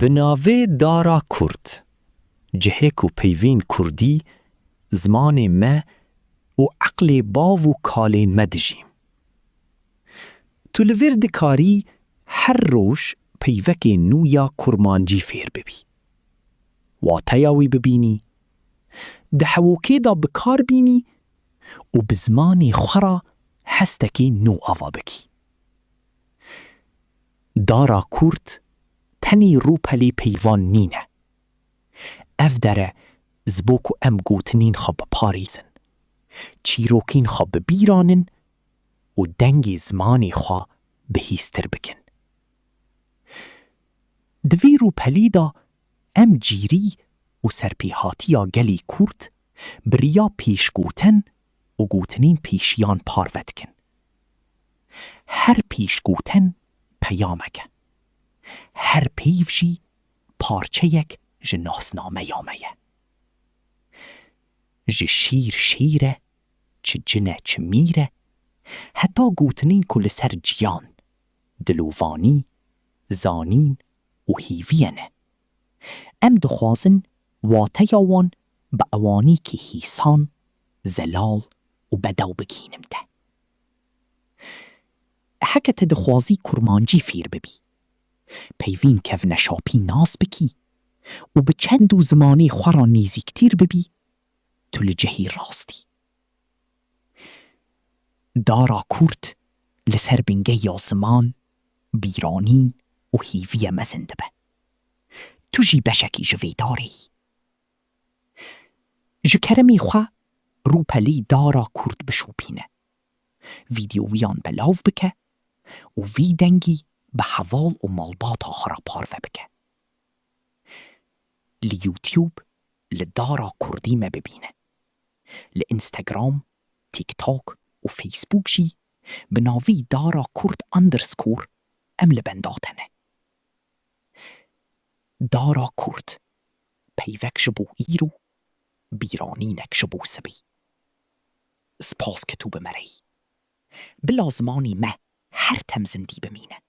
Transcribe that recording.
بناوی دارا کرد جهک و پیوین کردی زمان ما و عقل باو و کالین مدجیم. تو لورد کاری هر روش پیوک نویا کرمانجی فیر ببی. واتیاوی ببینی، دحوکی دا بکار بینی و بزمانی خورا هستکی نو آوا بکی. دارا کرد تنی روپلی پیوان نینه. اف داره زبوکو ام گوتنین خواب پاریزن. چیروکین خواب بیرانن و دنگی زمانی خواه بهیستر بکن. دوی روپلی دا ام جیری و سرپیهاتیا گلی کرد بریا پیش گوتن و گوتنین پیشیان پارود کن. هر پیش گوتن پیامکه. هر پیوشی پارچه یک جناسنامه یامه. شیر شیره چه جنه چه میره حتی گوتنین کل سر جیان دلووانی زانین و هیوینه. ام دخوازن واتیاوان با اوانی که هیسان زلال و بدو بگینم ده. حکت دخوازی کرمانجی فیر ببی. پیوین کف نشاپی ناز بکی و به چند و زمانی خورا نیزیکتیر ببی تو لجهی راستی. دارا کرد لسر بنگه یا زمان بیرانین و هیوی مزنده به. تو جی بشکی جوی داری. جکرمی خواه روپلی دارا کرد بشوپینه. ویدیویان بلاو بکه و وی دنگی به حوال و مالبات آخرا پاروه بکه. لیوتیوب لدارا کردی ما ببینه. لانستگرام، تیک تاک و فیسبوک جی بناوی دارا کرد اندرسکور ام لبنداتنه. دارا کرد پیوک جبو ایرو بیرانینک جبو سبی. سپاس که تو بمری. بلازمانی ما هر تمزندی بمینه.